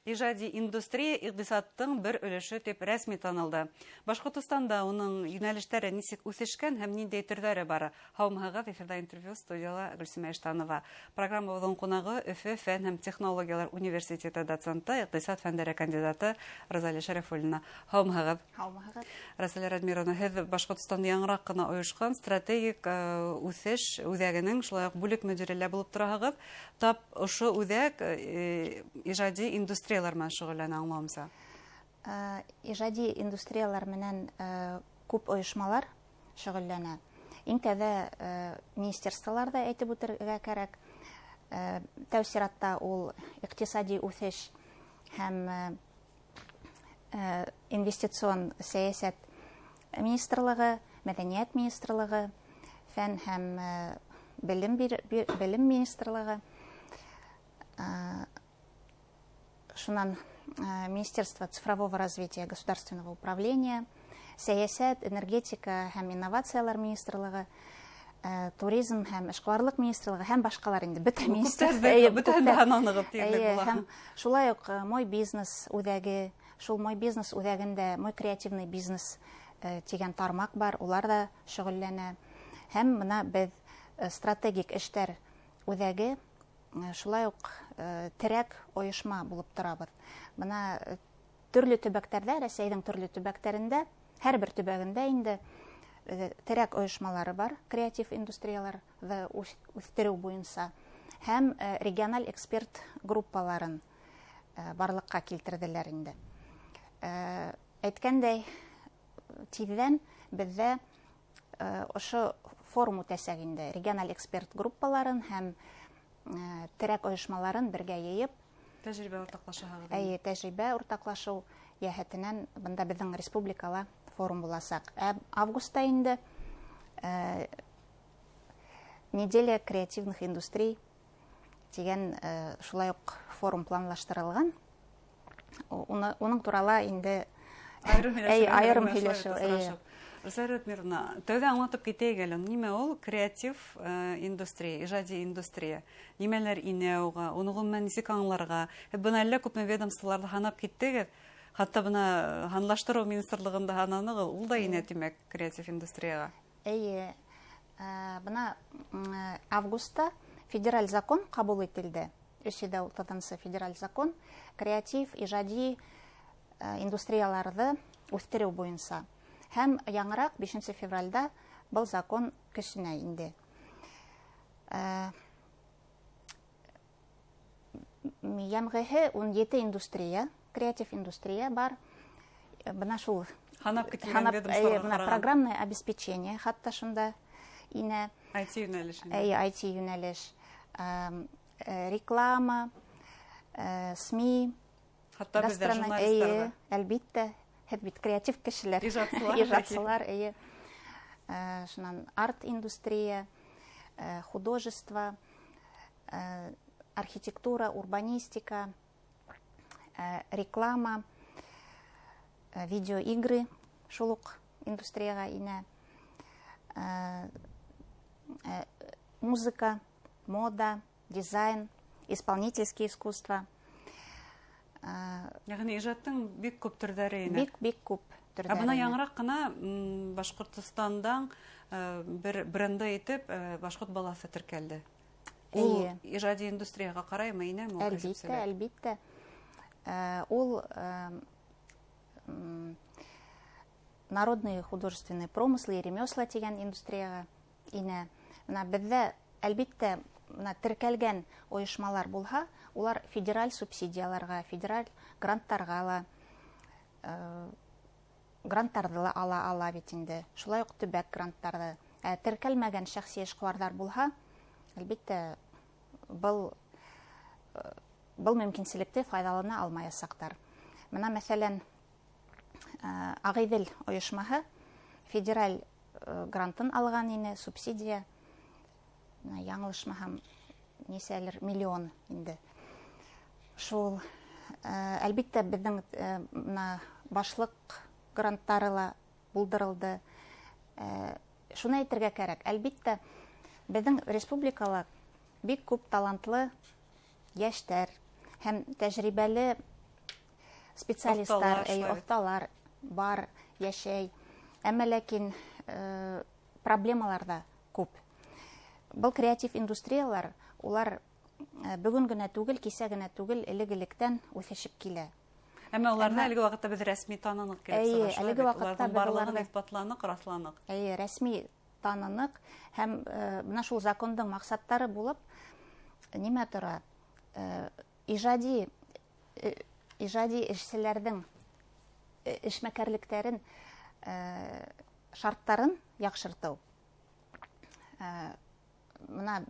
Ижади индустрия иqtisаттың бер өлеше дип рәсми танылды. Башкортостанда уның юнәлештәре ничек үсешкән һәм ниндәй төрләре бар? Һаумыгыз, эфирда интервью, студияла Гөлсемә Иштанова. Программабызның кунагы Өфе фән һәм технологиялар университеты доценты, иqtisад фәннәре кандидаты Розалия Шәрәфуллина. Һаумыгыз. Һаумыгыз. Розалия Радмировна, һез Башкортстанда яңгырак кына оешкан стратегик үсеш үзәгенең шулай ук бүлек мөдире булып торагыз. Тап ошо үзәк ижади индустриялар менән шөгыльләнә, аңламыймса. Ижади индустриялар менән күп оешмалар шөгыльләнә. Иң тәүҙә министерстволарда әйтеп үтәргә кәрәк. Тәүсиратта ул иqtisadi үсеш һәм инвестицион сәясәт министрлыгы, мәдәният министрлыгы, фән һәм белем министрлыгы, шунан Министерство цифрового развития государственного управления, сәясәт, энергетика һәм инновациялар министрлыгы, туризм һәм эшкуарлык министрлыгы һәм башкалар инде бөтен министрлыклар. Шулай ук мой бизнес үҙәге, шул мой бизнес үҙәгендә мой креативный бизнес дигән тармак бар, улар да шөгыльләнә. Һәм мына без стратегик эштәр үҙәге шулай ук терәк оешма булып торабыз. Мына төрле төбәктәрдә, Рәсәйнең төрле төбәктәрендә, һәрбер төбәгендә инде терәк оешмалары бар, креатив индустриялар үстерү буенча, һәм региональ эксперт группаларын барлыкка килтерделәр инде. Әйткәндәй, тиздән бездә ошо форум үтәсәк инде, региональ эксперт группаларын һәм терәк оешмаларын бергә йыйып, тәҗрибә уртаклашаһыгыз. Тәҗрибә уртаклашыу яһәтенән бында безнең республикала форум буласак. Августта инде неделя креативных индустрий дигән шулай ук форум планлаштырылган. Уның турала инде айрым һөйләшү. Розалия Радмировна, тәүдә аңлатып китәйек әле, нимә ул креатив индустрия, ижади индустрия? Нимәләр инә уга, уны гомумән ничек аңларга? Бына әллә күпме ведомстволарда һанап киттегез, хатта бына һанлаштыру министрлыгында һананыгыз, ул да инә димәк креатив индустрияга. Бына августта федераль закон кабул ителде. 360 федераль закон креатив, ижади индустрияларҙы үҫтереү буйынса. Һәм яңыраҡ 5 февральдә был закон көсөнә инде. Йәмғеһе 17 индустрия, креатив индустрия бар. Бына шул программное обеспечение, хатта шунда инә. IT юнәлеш. Реклама, СМИ, гастрономия, әлбиттә, һәр бит креатив кешеләр, ижадчылар, шунан арт индустрия, художество, архитектура, урбанистика, реклама, видеоигры, шул ук индустрияга инә, музыка, мода, дизайн, исполнительские искусства. Ягъни ижадтың бик күп төрҙәре инә. Бик күп төрҙәре. Бына яңыраҡ кына Башҡортостандан бер бренды итеп башҡорт баласы теркәлде. Ул ижади индустрияға ҡараймы, инәме? Әлбиттә. Ул народные художественные промыслы и ремесла тигән индустрияға инә. Беҙҙә әлбиттә теркәлгән ойошмалар булһа, улар федераль субсидияларға, федераль гранттарға ла, гранттарҙы ла ала бит инде. Шулай уҡ төбәк гранттарҙы. Теркәлмәгән шәхси эшҡыуарҙар булһа, әлбиттә, был мөмкинселекте файҙалана алмаясаҡтар. Мына мәҫәлән, Ағиҙел ойошмаһы федераль грантын алған ине, субсидия, яңылышмаһам, нисәлер миллион инде. Шул, әлбиттә, беҙҙең башлыҡ гранттары ла булдырылды. Шуны әйтергә кәрәк. Әлбиттә, беҙҙең республикала бик күп талантлы йәштәр һәм тәжрибәле специалисттар, офталар бар, яшәй. Әмма ләкин проблемалар да күп. Был креатив индустриялар, улар бүген генә түгел, кисә генә түгел, элек-электән үсешеп килә. Әмма уларны әлеге вакытта без рәсми танынык кирәк. Әлеге вакытта барлыгын исбатланык, расланык. Рәсми танынык һәм менә шул законның максаттары булып нимә тора? Иҗади эшчеләрнең эшмәкәрлектәрен, шарттарын яхшырту. Менә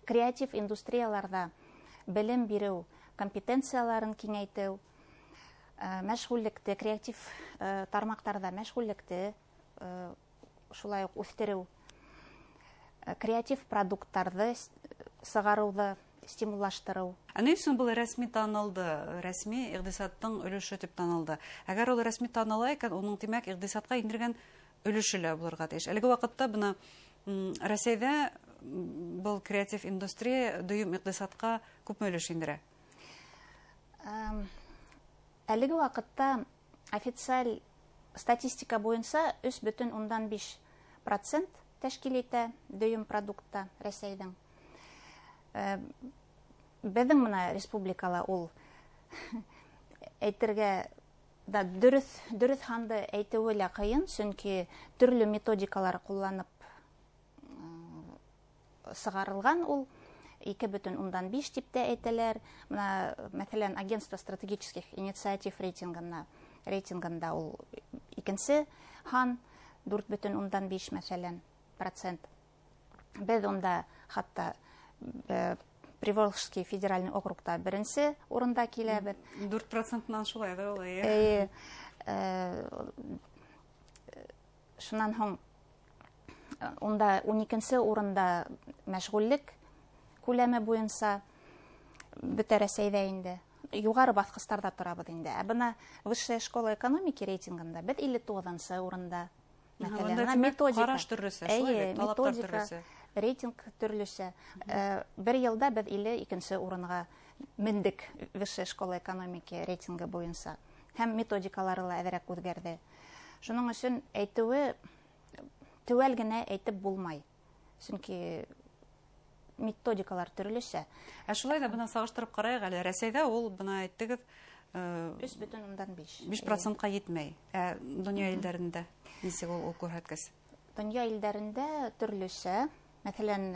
креатив индустрияларда белем бирү, компетенцияларын киңәйтү, мәшгульлекте, креатив тармактарда мәшгульлекте шулай ук үстерү, креатив продукттарды сыгаруды стимуллаштыру. Ни өчен бу рәсми танылды, рәсми икътисадтың өлеше дип танылды? Әгәр ул рәсми таныла икән, уның димәк икътисадка индергән өлеше лә булырга тиеш. Әлеге вакытта бына Россиядә был креатив индустрия дөйем икътисадка күпме өлеш индерә? Әлеге вакытта официаль статистика буенча 3,5% тәшкил итә дөйем продуктта Рәсәйдән. Безнең менә республикала ул әйтергә да дөрес ханды әйтүе лә кыен, чөнки төрле методикалар кулланып сыгарылган ул 2,5 дип тә әйтәләр. Менә мәсәлән агентство стратегических инициатив рейтингында ул икенче хан 4,5 мәсәлән процент. Без онда хатта Приволжский федеральный округта беренче урында киләбез. 4%нан шулай да ул. Шуннан һоң онда 12нче урында мәшгульлек күләме буенча бөтә Рәсәйдә инде. Югары баскычларда торабыз инде. Ә бына высшая школа экономики рейтингында без 59нчы урында. Мәсәлән, методика караш төрлесе, талаптар төрлесе. Рейтинг төрлесе. Бер елда без 52нче урынга мендек высшая школа экономики рейтинги буенча. Һәм методикалары ла әҙерәк үҙгәрҙе. Шуның өсөн әйтеүе тәүәл генә әйтеп булмай. Чөнки методикалар төрлесе. Ә шулай да бына сагыштырып карайык әле. Рәсәйдә ул бына әйттегез 5%-ка етмәй. Ә дөнья илләрендә нисек ул күрһәткес? Дөнья илләрендә төрлесе. Мәсәлән,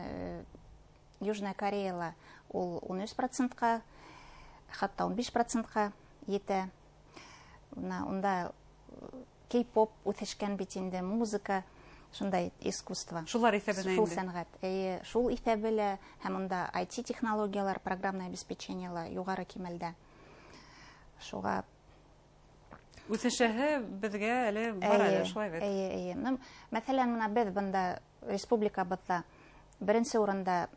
Южная Кореяла ул 13%-ка, хатта 15%-ка етә. Унда кей-поп үҫешкән бит инде, музыка, шундай искусство. Шулар исәбенә инде. Шул сәнгать. Шул исәбелә һәм унда IT-технологиялар, программное обеспечениелар югары кимәлдә. Шуга үсешәһе безгә әле бар әле, шулай бит. Мәсәлән, менә без бында республикабызда беренче урында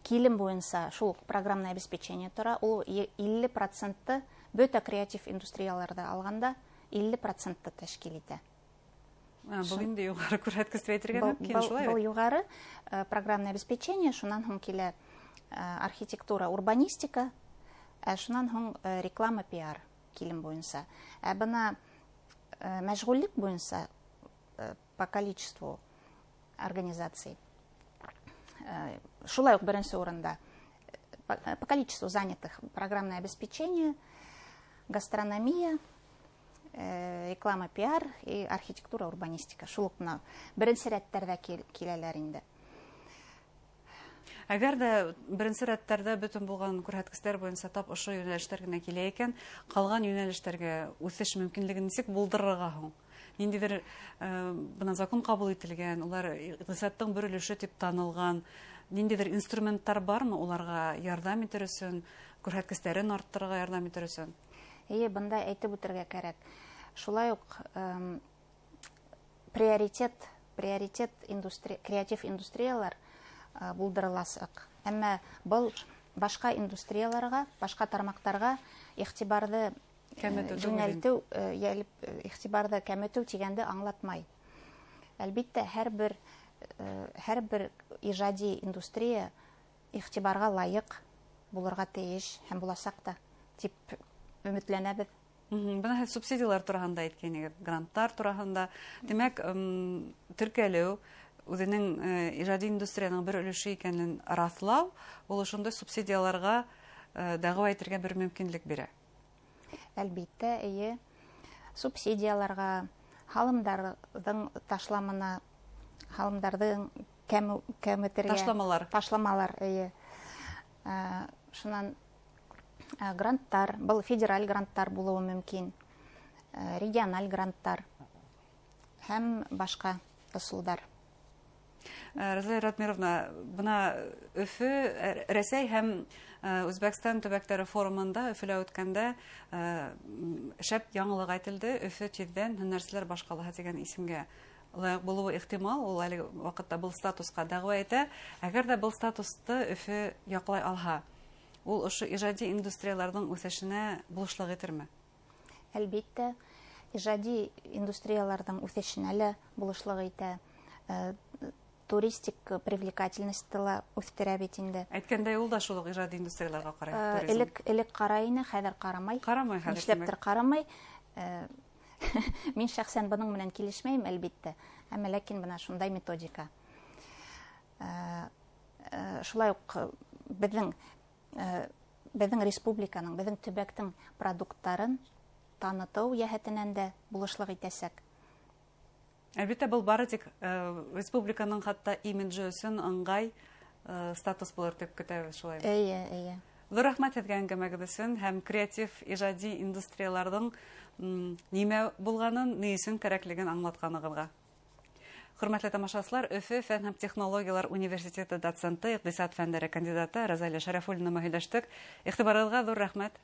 килем буенча шул программное обеспечение тора. Ул 50% бөтә креатив индустрияларда алганда 50% тәшкил итә. Бу инде югары күрһәткес әйтергә мөмкин, шулай бит. Бу югары программное обеспечение, шуннан һуң килә архитектура, урбанистика, шуннан һуң реклама, пиар килем буенча. Ә бына мәшгульлек буенча по количеству организаций шулай ук беренче урында по количеству занятых программное обеспечение, гастрономия, реклама, пиар и архитектура, урбанистика. Шул ук менә беренче рәттәрдә киләләр инде. Әгәр дә беренче рәттәрдә бөтен булган күрһәткечләр буенча тап ошо юнәлештәр генә килә икән, калган юнәлештәргә үсеш мөмкинлеген ничек булдырырга һуң? Ниндидер бына закон кабул ителгән, улар икътисадтың бер өлеше дип танылган, ниндидер инструменттар бармы уларга ярдәм итер өчен, күрһәткечләрен арттырырга ярдәм итер өчен? Бында әйтеп үтәргә кирәк. Шулай ук приоритет креатив индустриялар булдырыласык. Әмма был башка индустрияларга, башка тармактарга игътибарды юнәлтү, игътибарды кәметү дигәнде аңлатмай. Әлбиттә, һәр бер иҗади индустрия игътибарга лайык булырга тиеш һәм буласак та дип өметләнәбез. Бына һез субсидиялар тураһында әйткәнегез, гранттар тураһында. Демәк, теркәлеү үзенең иҗади индустрияның бер өлеше икәнен раслау, ул шундый субсидияларга дәгъва итәргә бер мөмкинлек бирә. Әлбиттә, әйе, субсидияларга, һалымдарҙың ташламына, һалымдарҙың кәметергә... Ташламалар, әйе. Шунан гранттар, был федераль гранттар булыуы мөмкин, региональ гранттар һәм башка ысулдар. Разия Ратмировна, бына Өфө, Рәсәй һәм Үзбәкстан төбәктәре форумында Өфөлә үткәндә шәп яңылык әйтелде. Өфө тиҙҙән һөнәрселәр башҡалаһы дигән исемгә лайыҡ булыуы ихтимал. Ул әле ваҡытта был статусҡа дәғүә итә. Әгәр дә был статусты Өфө яҡлай алһа, ул ошо ижади индустрияларҙың үҫешенә булышлыҡ итерме? Әлбиттә, ижади индустрияларҙың үҫешенә лә булышлыҡ итә. Туристик привлекательностьты ла үҫтерә бит инде. Әйткәндәй, ул да шул уҡ ижади индустрияларға ҡарай. Элек ҡарай ине, хәҙер ҡарамай. Ҡарамай хәҙер. Нишләптер ҡарамай. Мин шәхсән бының менән килешмәйем, әлбиттә. Әммә ләкин бына шундай методика. Шулай уҡ беҙҙең республиканың, беҙҙең төбәктең продукттарын танытыу йәһәтенән дә булышлыҡ итәсәк. Әлбиттә, был бары тик республиканың хатта имиджы өсөн ыңғай статус булыр тип көтәбеҙ, шулай. Эйе. Ҙур рәхмәт һеҙгә әңгәмәгеҙ өсөн һәм креатив ижади индустрияларҙың нимә булғанын, ни өсөн кәрәклеген аңлатҡанығыҙға. Хөрмәтле тамашасылар, Өфө фән һәм технологиялар университеты доценты, иҡтисад фәндәре кандидаты Розалия Шәрәфуллина һөйләштек. Иғтибарығыҙға ҙур рәхмәт.